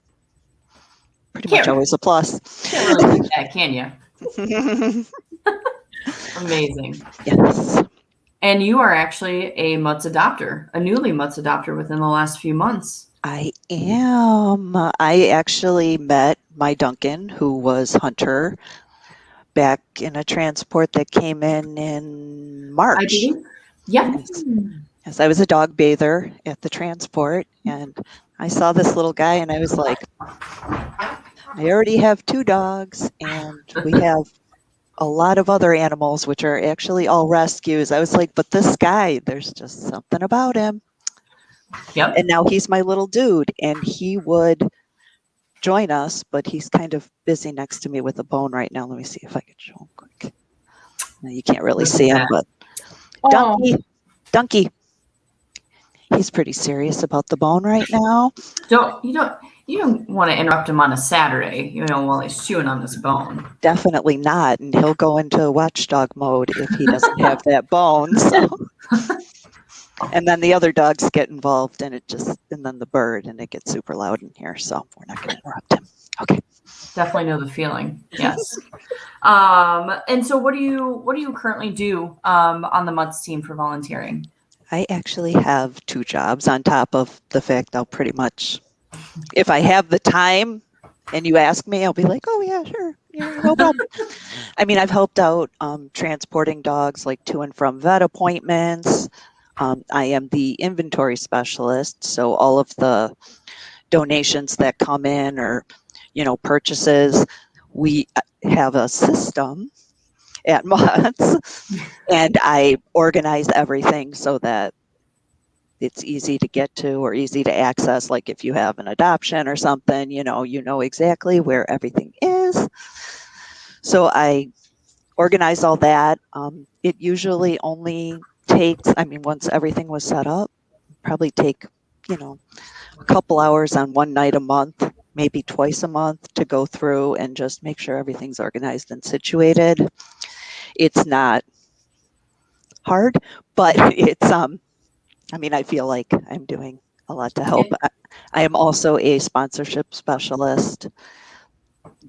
pretty much always a plus. Can't really beat that, can you? Amazing. Yes. And you are actually a Mutts adopter, a newly Mutts adopter within the last few months. I am. I actually met my Duncan, who was Hunter, back in a transport that came in March. I believe. Yep. Yes, I was a dog bather at the transport, and I saw this little guy, and I was like, I already have 2 dogs, and we have a lot of other animals, which are actually all rescues. I was like, but this guy, there's just something about him. Yep. And now he's my little dude, and he would join us, but he's kind of busy next to me with a bone right now. Let me see if I can show him quick. Now, you can't really see him, but Donkey. He's pretty serious about the bone right now. You don't want to interrupt him on a Saturday, while he's chewing on this bone. Definitely not, and he'll go into watchdog mode if he doesn't have that bone. So. And then the other dogs get involved, and then the bird, and it gets super loud in here. So we're not going to interrupt him. Okay. Definitely know the feeling. Yes. And so, what do you currently do on the Mutts team for volunteering? I actually have 2 jobs on top of the fact I'll pretty much, if I have the time and you ask me, I'll be like, oh yeah, sure. Yeah, no problem. I mean, I've helped out transporting dogs like to and from vet appointments. I am the inventory specialist. So all of the donations that come in or, purchases, we have a system at Mutts, and I organize everything so that it's easy to get to or easy to access. Like if you have an adoption or something, you know exactly where everything is. So I organize all that. It usually only takes, once everything was set up, probably take, a couple hours on one night a month, maybe twice a month, to go through and just make sure everything's organized and situated. It's not hard, but it's, I feel like I'm doing a lot to help. I am also a sponsorship specialist.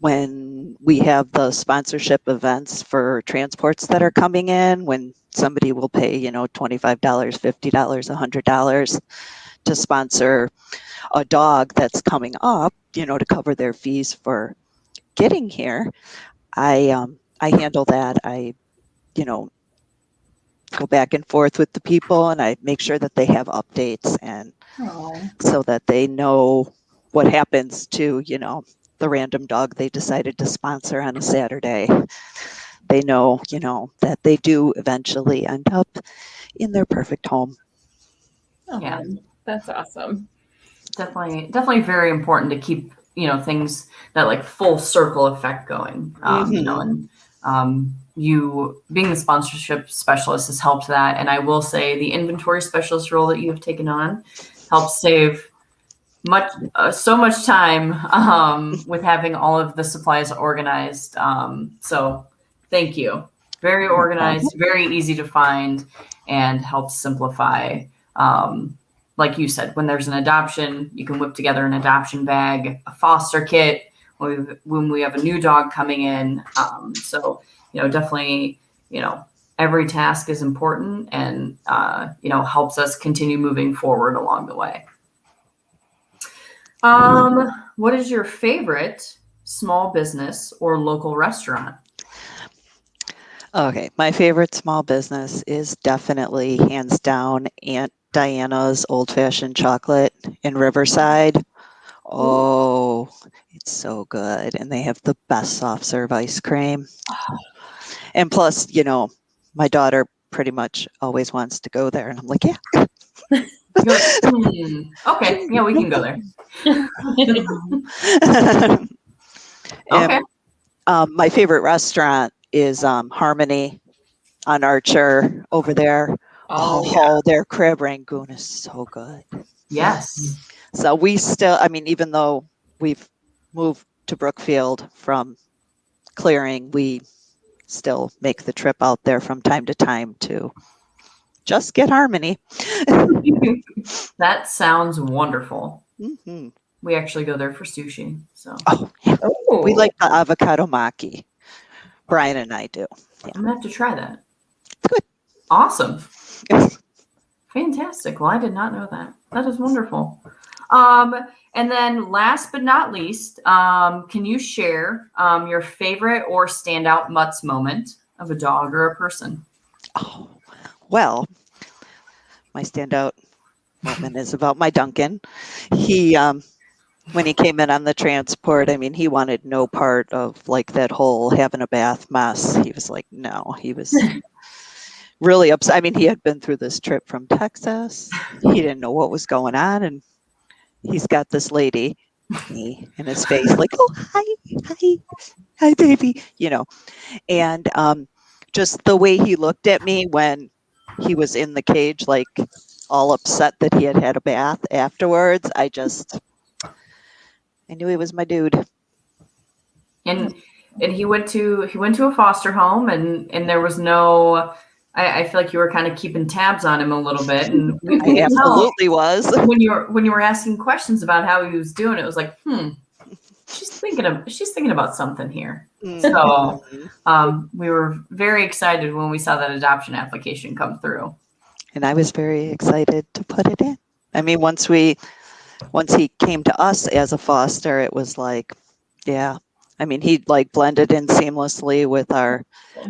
When we have the sponsorship events for transports that are coming in, when somebody will pay, $25, $50, $100 to sponsor a dog that's coming up, to cover their fees for getting here, I handle that. I, go back and forth with the people, and I make sure that they have updates, and so that they know what happens to, the random dog they decided to sponsor on a Saturday. They know, that they do eventually end up in their perfect home. Yeah, that's awesome. Definitely very important to keep, things that like full circle effect going, and you being the sponsorship specialist has helped that. And I will say the inventory specialist role that you have taken on helps save so much time with having all of the supplies organized. So thank you. Very organized, very easy to find, and helps simplify. Like you said, when there's an adoption, you can whip together an adoption bag, a foster kit when we have a new dog coming in. So, definitely, every task is important and, helps us continue moving forward along the way. What is your favorite small business or local restaurant? Okay, my favorite small business is definitely, hands down, Aunt Diana's Old Fashioned Chocolate in Riverside. Oh, it's so good. And they have the best soft serve ice cream. And plus, my daughter pretty much always wants to go there. And I'm like, yeah. Okay, yeah, we can go there. Okay. My favorite restaurant is Harmony on Archer over there. Oh, their crab rangoon is so good. Yes. So we still, even though we've moved to Brookfield from Clearing, we still make the trip out there from time to time to just get Harmony. That sounds wonderful. Mhm. We actually go there for sushi. So Oh, yeah. Oh, We like the avocado maki. Brian and I do. I'm gonna have to try that. Good. Awesome. Fantastic. Well, I did not know that. That is wonderful. And then last but not least, can you share your favorite or standout Mutts moment of a dog or a person? Oh, well, my standout moment is about my Duncan. He, when he came in on the transport, I mean, he wanted no part of like that whole having a bath mess. He was like, no, he was really upset. I mean, he had been through this trip from Texas. He didn't know what was going on. And he's got this lady in his face, like, oh, hi, baby, and just the way he looked at me when he was in the cage, like all upset that he had a bath afterwards. I knew he was my dude. And he went to a foster home, and there was no. I feel like you were kind of keeping tabs on him a little bit, and we I could absolutely was. tell when you were asking questions about how he was doing. It was like, she's thinking about something here. So we were very excited when we saw that adoption application come through. And I was very excited to put it in. I mean, once he came to us as a foster, it was like, yeah. I mean, he like blended in seamlessly with our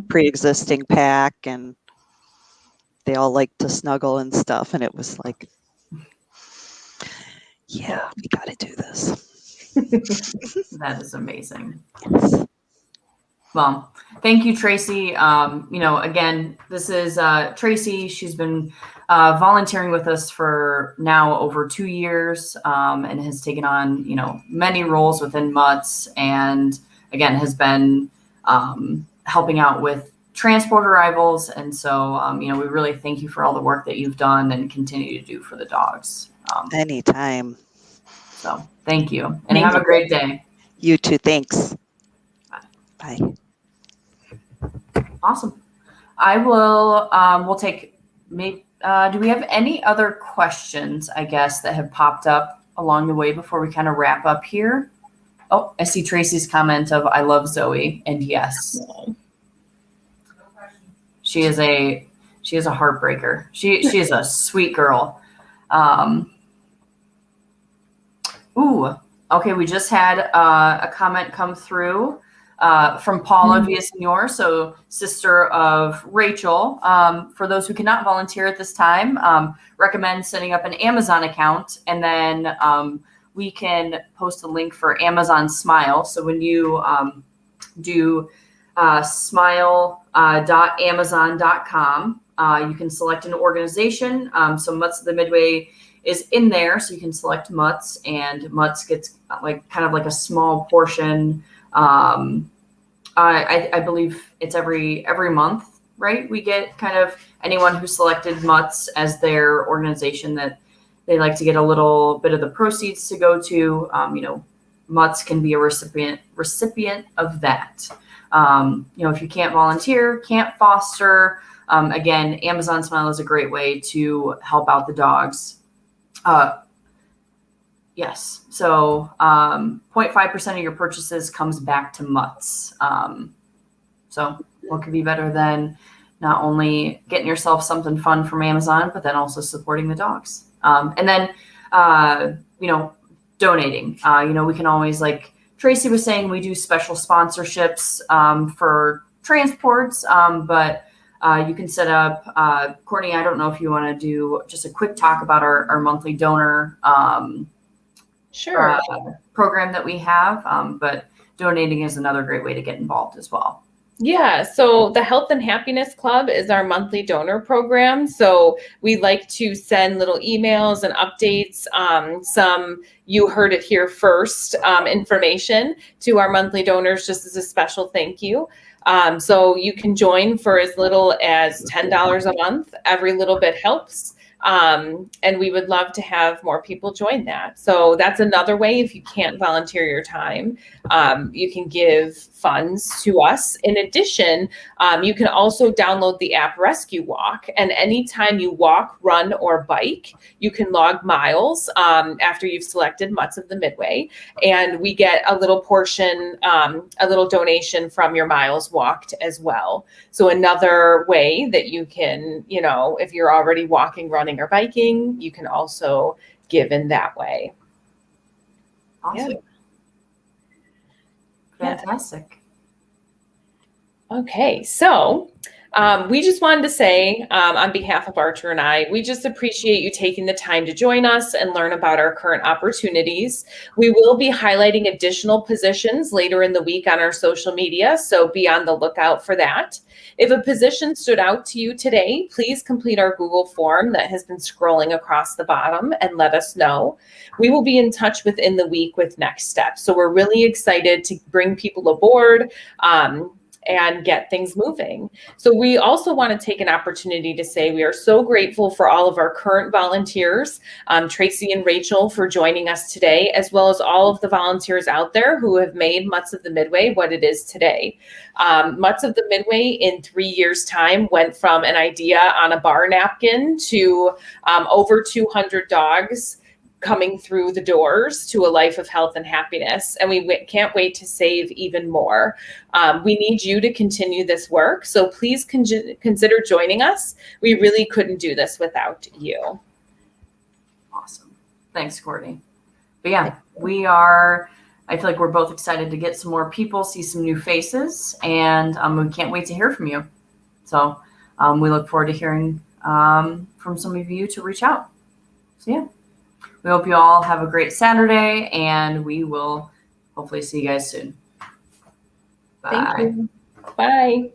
pre-existing pack, and they all liked to snuggle and stuff. And it was like, yeah, we got to do this. That is amazing. Yes. Well, thank you, Tracy. Again, this is Tracy. She's been volunteering with us for now over 2 years, and has taken on, many roles within Mutts, and again, has been helping out with transport arrivals. And so, we really thank you for all the work that you've done and continue to do for the dogs. Anytime. So thank you, and have a great day. You too. Thanks. Bye. Awesome. I will, we'll take, maybe, do we have any other questions, I guess, that have popped up along the way before we kind of wrap up here? Oh, I see Tracy's comment of, I love Zoe. And yes, she is a heartbreaker. She is a sweet girl. Okay. We just had a comment come through from Paula Villasenor, so sister of Rachel. For those who cannot volunteer at this time, recommend setting up an Amazon account, and then we can post a link for Amazon Smile. So when you do smile.amazon.com, you can select an organization. So Mutts of the Midway is in there, so you can select Mutts, and Mutts gets kind of a small portion. I believe it's every month, right? We get kind of anyone who selected Mutts as their organization that they like to get a little bit of the proceeds to go to. Mutts can be a recipient of that. If you can't volunteer, can't foster, again, Amazon Smile is a great way to help out the dogs. Yes. So 0.5% of your purchases comes back to Mutts. So what could be better than not only getting yourself something fun from Amazon, but then also supporting the dogs. And then, donating. We can always, like Tracy was saying, we do special sponsorships for transports, but you can set up, Courtney, I don't know if you want to do just a quick talk about our monthly donor Sure. Program that we have, but donating is another great way to get involved as well. Yeah, so the Health and Happiness Club is our monthly donor program. So we like to send little emails and updates, some you heard it here first information to our monthly donors, just as a special thank you. So you can join for as little as $10 a month. Every little bit helps. And we would love to have more people join that. So that's another way. If you can't volunteer your time, you can give funds to us. In addition, you can also download the app Rescue Walk, and anytime you walk, run, or bike, you can log miles after you've selected Mutts of the Midway, and we get a little portion, a little donation from your miles walked as well. So another way that you can, you know, if you're already walking, running, or biking, you can also give in that way. Awesome. Yeah. Fantastic. Okay, so we just wanted to say on behalf of Archer and I, we just appreciate you taking the time to join us and learn about our current opportunities. We will be highlighting additional positions later in the week on our social media, so be on the lookout for that. If a position stood out to you today, please complete our Google form that has been scrolling across the bottom and let us know. We will be in touch within the week with next steps. So we're really excited to bring people aboard and get things moving. So we also want to take an opportunity to say we are so grateful for all of our current volunteers, Tracy and Rachel for joining us today, as well as all of the volunteers out there who have made Mutts of the Midway what it is today. Mutts of the Midway in 3 years' time went from an idea on a bar napkin to over 200 dogs coming through the doors to a life of health and happiness. And we can't wait to save even more. We need you to continue this work. So please consider joining us. We really couldn't do this without you. Awesome. Thanks, Courtney. But yeah, I feel like we're both excited to get some more people, see some new faces, and we can't wait to hear from you. So we look forward to hearing from some of you to reach out. So yeah. We hope you all have a great Saturday, and we will hopefully see you guys soon. Bye. Thank you. Bye.